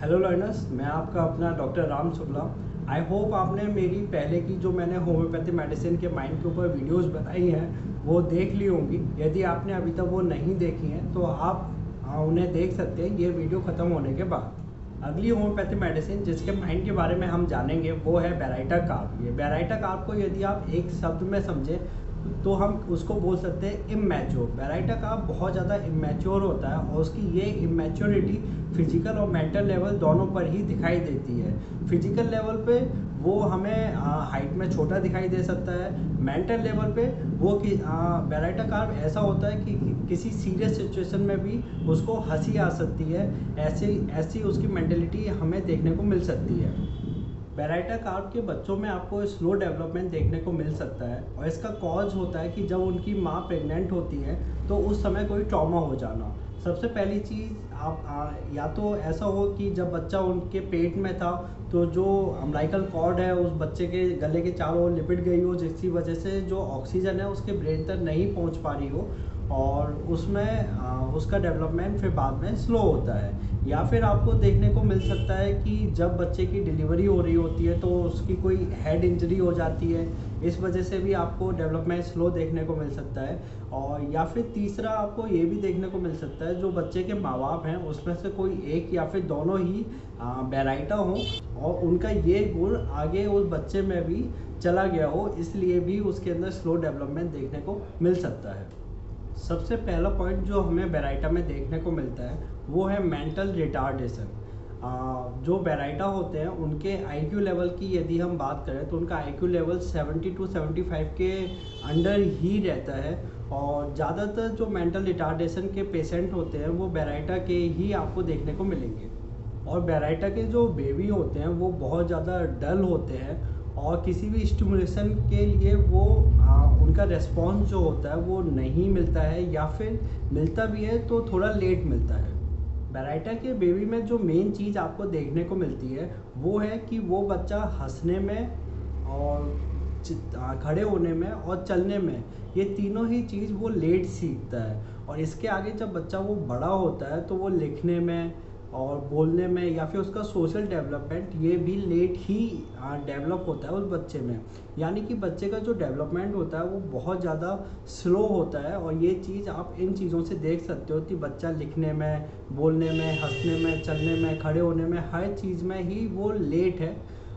Hello learners, मैं आपका अपना doctor Ram Shukla. I hope आपने मेरी पहले की जो मैंने होम्योपैथी मेडिसिन के माइंड के ऊपर वीडियोस बनाई हैं वो देख ली होंगी। यदि आपने अभी तक वो नहीं देखी हैं तो आप उन्हें देख सकते हैं ये वीडियो ख़त्म होने के बाद। अगली होम्योपैथी मेडिसिन जिसके माइंड के बारे में हम जानेंगे वो है बेराइटा कार्ब। ये बेराइटा कार्ब को यदि आप एक शब्द में समझें तो हम उसको बोल सकते हैं इमैच्योर। बेराइटा कार्ब बहुत ज़्यादा इमैच्योर होता है और उसकी ये इमैच्योरिटी फिजिकल और मेंटल लेवल दोनों पर ही दिखाई देती है। फिजिकल लेवल पे वो हमें हाइट में छोटा दिखाई दे सकता है। मेंटल लेवल पे वो बेराइटा कार्ब ऐसा होता है कि किसी सीरियस सिचुएशन में भी उसको हंसी आ सकती है। ऐसी ऐसी उसकी मेंटेलिटी हमें देखने को मिल सकती है। बेराइटा कार्ब के बच्चों में आपको स्लो डेवलपमेंट देखने को मिल सकता है और इसका कॉज होता है कि जब उनकी माँ प्रेग्नेंट होती है तो उस समय कोई ट्रॉमा हो जाना। सबसे पहली चीज़ आप या तो ऐसा हो कि जब बच्चा उनके पेट में था तो जो अम्बिलिकल कॉर्ड है उस बच्चे के गले के चारों ओर लिपट गई हो, जिसकी वजह से जो ऑक्सीजन है उसके ब्रेन तक नहीं पहुंच पा रही हो और उसमें उसका डेवलपमेंट फिर बाद में स्लो होता है। या फिर आपको देखने को मिल सकता है कि जब बच्चे की डिलीवरी हो रही होती है तो उसकी कोई हेड इंजरी हो जाती है, इस वजह से भी आपको डेवलपमेंट स्लो देखने को मिल सकता है। और या फिर तीसरा आपको ये भी देखने को मिल सकता है जो बच्चे के माँ बाप हैं उसमें से कोई एक या फिर दोनों ही बेराइटा हो और उनका ये गुण आगे उस बच्चे में भी चला गया हो, इसलिए भी उसके अंदर स्लो डेवलपमेंट देखने को मिल सकता है। सबसे पहला पॉइंट जो हमें बेराइटा में देखने को मिलता है वो है मेंटल रिटार्डेशन। जो बेराइटा होते हैं उनके आईक्यू लेवल की यदि हम बात करें तो उनका आईक्यू लेवल 70 टू 75 के अंडर ही रहता है और ज़्यादातर जो मेंटल रिटार्डेशन के पेशेंट होते हैं वो बेराइटा के ही आपको देखने को मिलेंगे। और बेराइटा के जो बेबी होते हैं वो बहुत ज़्यादा डल होते हैं और किसी भी स्टिमुलेशन के लिए वो उनका रिस्पॉन्स जो होता है वो नहीं मिलता है या फिर मिलता भी है तो थोड़ा लेट मिलता है। बेराइटा के बेबी में जो मेन चीज़ आपको देखने को मिलती है वो है कि वो बच्चा हंसने में और खड़े होने में और चलने में, ये तीनों ही चीज़ वो लेट सीखता है। और इसके आगे जब बच्चा वो बड़ा होता है तो वो लिखने में और बोलने में या फिर उसका सोशल डेवलपमेंट ये भी लेट ही डेवलप होता है उस बच्चे में। यानी कि बच्चे का जो डेवलपमेंट होता है वो बहुत ज़्यादा स्लो होता है और ये चीज़ आप इन चीज़ों से देख सकते हो कि बच्चा लिखने में, बोलने में, हंसने में, चलने में, खड़े होने में, हर चीज़ में ही वो लेट है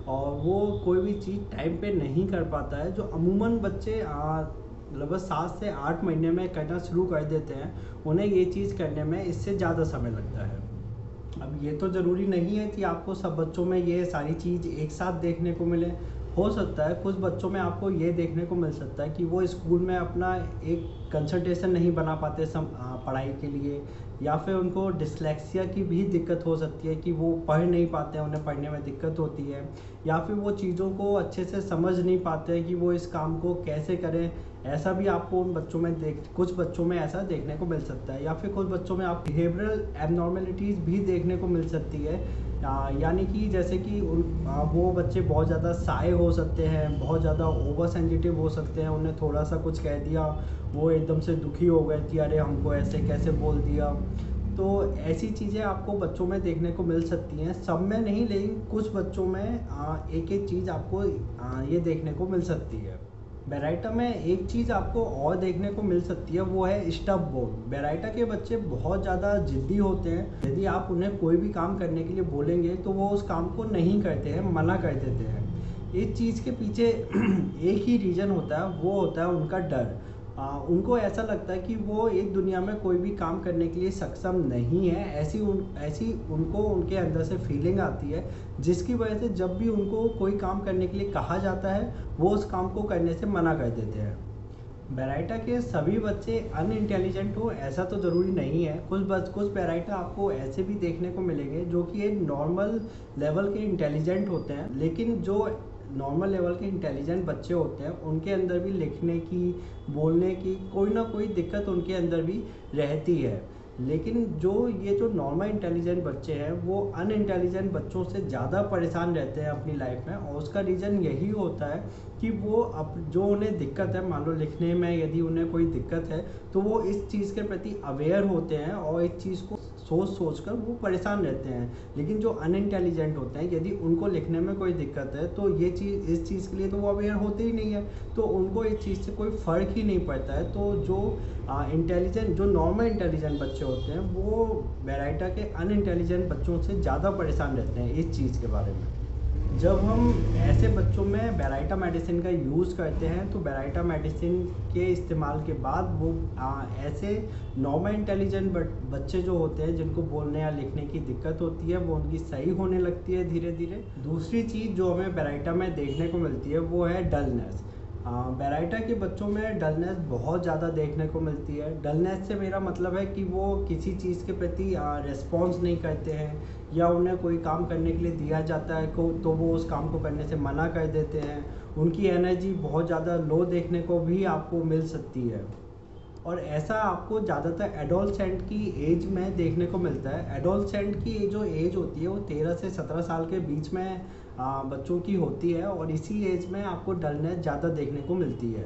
और वो कोई भी चीज़ टाइम पे नहीं कर पाता है। जो अमूमन बच्चे लगभग 7 से 8 महीने में करना शुरू कर देते हैं, उन्हें ये चीज़ करने में इससे ज़्यादा समय लगता है। अब ये तो ज़रूरी नहीं है कि आपको सब बच्चों में ये सारी चीज़ एक साथ देखने को मिले। हो सकता है कुछ बच्चों में आपको ये देखने को मिल सकता है कि वो स्कूल में अपना एक कंसंट्रेशन नहीं बना पाते पढ़ाई के लिए, या फिर उनको डिसलेक्सिया की भी दिक्कत हो सकती है कि वो पढ़ नहीं पाते हैं, उन्हें पढ़ने में दिक्कत होती है, या फिर वो चीज़ों को अच्छे से समझ नहीं पाते हैं कि वो इस काम को कैसे करें। ऐसा भी आपको उन बच्चों में कुछ बच्चों में ऐसा देखने को मिल सकता है। या फिर कुछ बच्चों में आप बिहेवियरल एबनॉर्मेलिटीज़ भी देखने को मिल सकती है। यानी कि जैसे कि वो बच्चे बहुत ज़्यादा साए हो सकते हैं, बहुत ज़्यादा ओवर सेंसिटिव हो सकते हैं। उन्हें थोड़ा सा कुछ कह दिया वो एकदम से दुखी हो गए कि अरे हमको ऐसे कैसे बोल दिया। तो ऐसी चीज़ें आपको बच्चों में देखने को मिल सकती हैं, सब में नहीं लेकिन कुछ बच्चों में एक एक चीज़ आपको ये देखने को मिल सकती है। बेराइटा में एक चीज़ आपको और देखने को मिल सकती है वो है स्टब बोर्ड। बेराइटा के बच्चे बहुत ज़्यादा ज़िद्दी होते हैं। यदि आप उन्हें कोई भी काम करने के लिए बोलेंगे तो वो उस काम को नहीं करते हैं, मना कर देते हैं। इस चीज़ के पीछे एक ही रीज़न होता है, वो होता है उनका डर। उनको ऐसा लगता है कि वो एक दुनिया में कोई भी काम करने के लिए सक्षम नहीं है। ऐसी उनको उनके अंदर से फीलिंग आती है, जिसकी वजह से जब भी उनको कोई काम करने के लिए कहा जाता है वो उस काम को करने से मना कर देते हैं। बेराइटा के सभी बच्चे अनइंटेलिजेंट हो ऐसा तो ज़रूरी नहीं है। कुछ बेराइटा आपको ऐसे भी देखने को मिलेंगे जो कि एक नॉर्मल लेवल के इंटेलिजेंट होते हैं, लेकिन जो नॉर्मल लेवल के इंटेलिजेंट बच्चे होते हैं उनके अंदर भी लिखने की, बोलने की कोई ना कोई दिक्कत उनके अंदर भी रहती है। लेकिन जो नॉर्मल इंटेलिजेंट बच्चे हैं वो अनइंटेलिजेंट बच्चों से ज़्यादा परेशान रहते हैं अपनी लाइफ में, और उसका रीज़न यही होता है कि वो जो उन्हें दिक्कत है, मान लो लिखने में यदि उन्हें कोई दिक्कत है तो वो इस चीज़ के प्रति अवेयर होते हैं और इस चीज़ को सोच कर वो परेशान रहते हैं। लेकिन जो अनइंटेलिजेंट होते हैं, यदि उनको लिखने में कोई दिक्कत है तो इस चीज़ के लिए तो वो अवेयर होते ही नहीं है, तो उनको इस चीज़ से कोई फ़र्क ही नहीं पड़ता है। तो जो नॉर्मल इंटेलिजेंट बच्चे होते हैं वो बेराइटा के अनइंटेलिजेंट बच्चों से ज़्यादा परेशान रहते हैं इस चीज़ के बारे में। जब हम ऐसे बच्चों में बेराइटा मेडिसिन का यूज़ करते हैं तो बेराइटा मेडिसिन के इस्तेमाल के बाद वो ऐसे नॉर्मल इंटेलिजेंट बच्चे जो होते हैं जिनको बोलने या लिखने की दिक्कत होती है वो उनकी सही होने लगती है धीरे धीरे। दूसरी चीज़ जो हमें बेराइटा में देखने को मिलती है वो है डलनेस। बेराइटा के बच्चों में डलनेस बहुत ज़्यादा देखने को मिलती है। डलनेस से मेरा मतलब है कि वो किसी चीज़ के प्रति रिस्पॉन्स नहीं करते हैं, या उन्हें कोई काम करने के लिए दिया जाता है तो वो उस काम को करने से मना कर देते हैं। उनकी एनर्जी बहुत ज़्यादा लो देखने को भी आपको मिल सकती है, और ऐसा आपको ज़्यादातर एडोलसेंट की एज में देखने को मिलता है। एडोलसेंट की जो एज होती है वो 13 से 17 साल के बीच में बच्चों की होती है, और इसी एज में आपको डलनेस ज़्यादा देखने को मिलती है।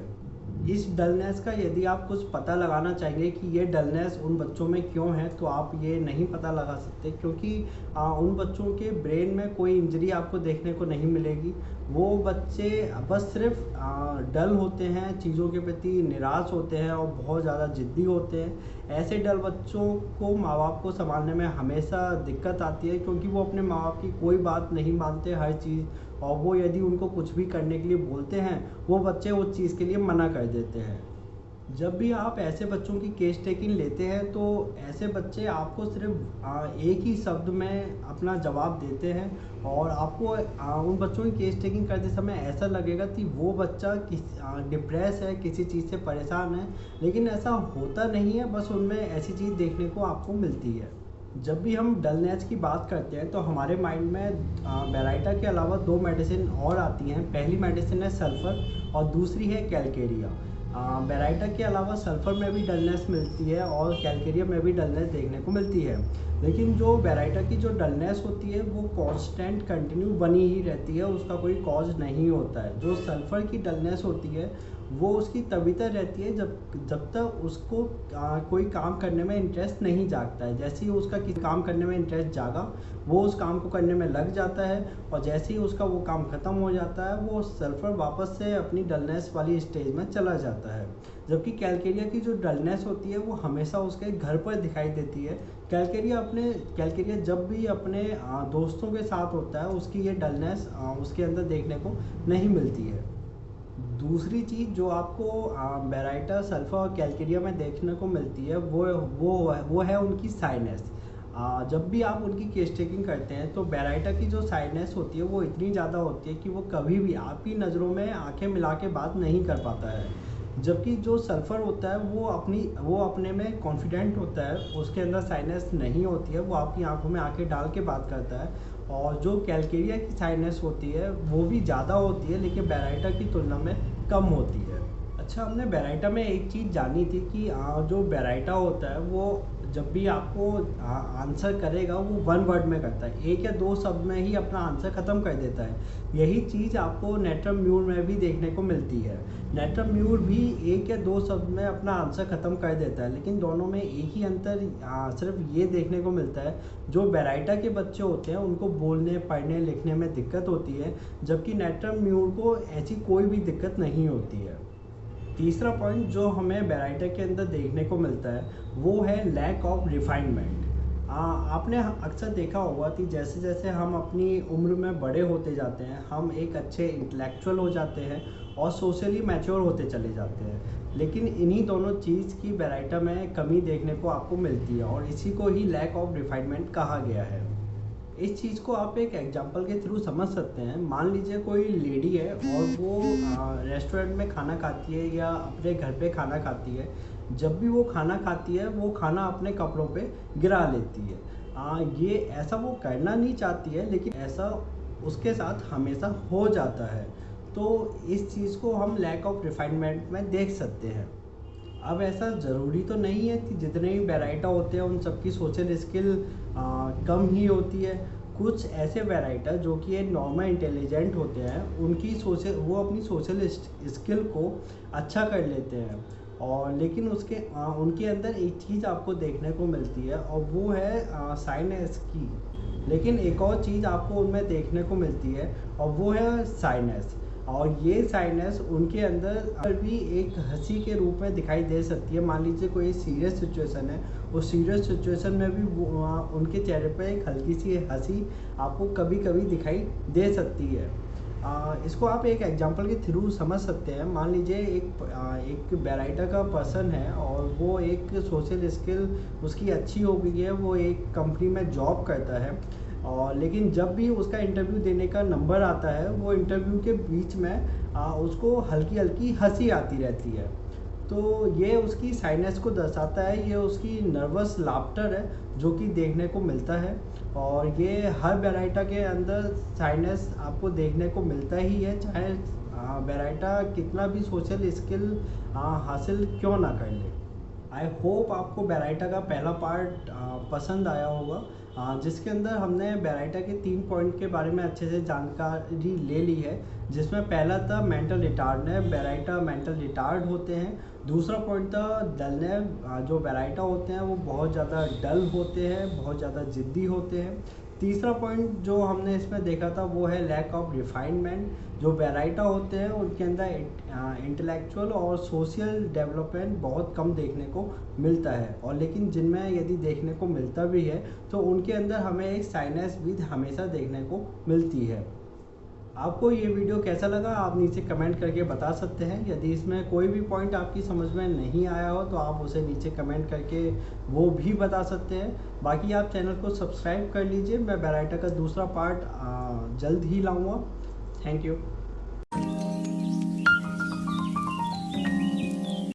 इस डलनेस का यदि आप कुछ पता लगाना चाहेंगे कि ये डलनेस उन बच्चों में क्यों है, तो आप ये नहीं पता लगा सकते, क्योंकि उन बच्चों के ब्रेन में कोई इंजरी आपको देखने को नहीं मिलेगी। वो बच्चे बस सिर्फ डल होते हैं, चीज़ों के प्रति निराश होते हैं और बहुत ज़्यादा ज़िद्दी होते हैं। ऐसे डल बच्चों को माँ बाप को संभालने में हमेशा दिक्कत आती है, क्योंकि वो अपने माँ बाप की कोई बात नहीं मानते हर चीज़, और वो यदि उनको कुछ भी करने के लिए बोलते हैं वो बच्चे उस चीज़ के लिए मना कर देते हैं। जब भी आप ऐसे बच्चों की केस टेकिंग लेते हैं तो ऐसे बच्चे आपको सिर्फ एक ही शब्द में अपना जवाब देते हैं, और आपको उन बच्चों की केस टेकिंग करते समय ऐसा लगेगा कि वो बच्चा डिप्रेस है, किसी चीज़ से परेशान है, लेकिन ऐसा होता नहीं है, बस उनमें ऐसी चीज़ देखने को आपको मिलती है। जब भी हम डलनेस की बात करते हैं तो हमारे माइंड में बेराइटा के अलावा 2 मेडिसिन और आती हैं। पहली मेडिसिन है सल्फ़र और दूसरी है कैलकेरिया। बेराइटा के अलावा सल्फ़र में भी डलनेस मिलती है और कैलकेरिया में भी डलनेस देखने को मिलती है, लेकिन जो बेराइटा की जो डलनेस होती है वो कांस्टेंट कंटिन्यू बनी ही रहती है, उसका कोई कॉज नहीं होता है। जो सल्फ़र की डलनेस होती है वो उसकी तभी तक रहती है जब तक उसको कोई काम करने में इंटरेस्ट नहीं जागता है। जैसे ही उसका किसी काम करने में इंटरेस्ट जागा वो उस काम को करने में लग जाता है, और जैसे ही उसका वो काम ख़त्म हो जाता है वो सल्फ़र वापस से अपनी डलनेस वाली स्टेज में चला जाता है। जबकि कैलकेरिया की जो डलनेस होती है वो हमेशा उसके घर पर दिखाई देती है। कैलकेरिया जब भी अपने दोस्तों के साथ होता है उसकी ये डलनेस उसके अंदर देखने को नहीं मिलती है। दूसरी चीज़ जो आपको बेराइटा, सल्फ़र और कैलकेरिया में देखने को मिलती है वो है उनकी साइनेस। जब भी आप उनकी केस टेकिंग करते हैं तो बेराइटा की जो साइनेस होती है वो इतनी ज़्यादा होती है कि वो कभी भी आपकी नज़रों में आंखें मिला के बात नहीं कर पाता है। जबकि जो सल्फ़र होता है वो अपने में कॉन्फिडेंट होता है, उसके अंदर साइनेस नहीं होती है, वो आपकी आंखों में आंखें डाल के बात करता है। और जो कैलकेरिया की साइनेस होती है वो भी ज़्यादा होती है, लेकिन बेराइटा की तुलना में कम होती है। अच्छा, हमने बेराइटा में एक चीज़ जानी थी कि जो बेराइटा होता है वो जब भी आपको आंसर करेगा वो 1 वर्ड में करता है, 1 या 2 शब्द में ही अपना आंसर ख़त्म कर देता है। यही चीज़ आपको नेट्रम म्यूर में भी देखने को मिलती है। नेट्रम म्यूर भी 1 या 2 शब्द में अपना आंसर ख़त्म कर देता है, लेकिन दोनों में एक ही अंतर सिर्फ ये देखने को मिलता है, जो बेराइटा के बच्चे होते हैं उनको बोलने, पढ़ने, लिखने में दिक्कत होती है, जबकि नेट्रम म्यूर को ऐसी कोई भी दिक्कत नहीं होती है। तीसरा पॉइंट जो हमें बेराइटा के अंदर देखने को मिलता है वो है लैक ऑफ रिफाइनमेंट। आपने अक्सर देखा होगा कि जैसे जैसे हम अपनी उम्र में बड़े होते जाते हैं हम एक अच्छे इंटेलेक्चुअल हो जाते हैं और सोशली मैच्योर होते चले जाते हैं, लेकिन इन्हीं दोनों चीज़ की बेराइटा में कमी देखने को आपको मिलती है, और इसी को ही लैक ऑफ रिफाइनमेंट कहा गया है। इस चीज़ को आप एक एग्जांपल के थ्रू समझ सकते हैं। मान लीजिए कोई लेडी है और वो रेस्टोरेंट में खाना खाती है या अपने घर पे खाना खाती है। जब भी वो खाना खाती है वो खाना अपने कपड़ों पे गिरा लेती है। ये ऐसा वो करना नहीं चाहती है, लेकिन ऐसा उसके साथ हमेशा हो जाता है। तो इस चीज़ को हम लैक ऑफ रिफाइनमेंट में देख सकते हैं। अब ऐसा ज़रूरी तो नहीं है कि जितने भी बैराइटा होते हैं उन सबकी सोशल स्किल कम ही होती है। कुछ ऐसे बैराइटा जो कि एक नॉर्मल इंटेलिजेंट होते हैं, उनकी सोशल वो अपनी सोशल स्किल को अच्छा कर लेते हैं। और लेकिन उनके अंदर एक चीज़ आपको देखने को मिलती है और वो है साइनेस की। लेकिन एक और चीज़ आपको उनमें देखने को मिलती है और वो है साइनेस। और ये साइनेस उनके अंदर भी एक हंसी के रूप में दिखाई दे सकती है। मान लीजिए कोई सीरियस सिचुएशन है, उस सीरियस सिचुएशन में भी उनके चेहरे पर एक हल्की सी हंसी आपको कभी कभी दिखाई दे सकती है। इसको आप एक एग्जांपल के थ्रू समझ सकते हैं। मान लीजिए एक बैराइटा का पर्सन है और वो एक सोशल स्किल उसकी अच्छी हो गई है, वो एक कंपनी में जॉब करता है। और लेकिन जब भी उसका इंटरव्यू देने का नंबर आता है, वो इंटरव्यू के बीच में उसको हल्की हल्की हंसी आती रहती है। तो ये उसकी साइनेस को दर्शाता है, ये उसकी नर्वस लाफ्टर है जो कि देखने को मिलता है। और ये हर बैराइटा के अंदर साइनेस आपको देखने को मिलता ही है, चाहे बैराइटा कितना भी सोशल स्किल हासिल क्यों ना कर ले। आई होप आपको बैराइटा का पहला पार्ट पसंद आया होगा, जिसके अंदर हमने बैराइटा के 3 पॉइंट के बारे में अच्छे से जानकारी ले ली है। जिसमें पहला था mental retardness, baryta mental retard होते हैं। दूसरा पॉइंट था डलनेस, जो बैराइटा होते हैं वो बहुत ज़्यादा डल होते हैं, बहुत ज़्यादा ज़िद्दी होते हैं। तीसरा पॉइंट जो हमने इसमें देखा था वो है लैक ऑफ रिफाइनमेंट। जो बैराइटा होते हैं उनके अंदर इंटेलेक्चुअल और सोशल डेवलपमेंट बहुत कम देखने को मिलता है। और लेकिन जिनमें यदि देखने को मिलता भी है तो उनके अंदर हमें एक साइनेस भी हमेशा देखने को मिलती है। आपको ये वीडियो कैसा लगा आप नीचे कमेंट करके बता सकते हैं। यदि इसमें कोई भी पॉइंट आपकी समझ में नहीं आया हो तो आप उसे नीचे कमेंट करके वो भी बता सकते हैं। बाकी आप चैनल को सब्सक्राइब कर लीजिए। मैं बैराइटा का दूसरा पार्ट जल्द ही लाऊंगा। Thank you.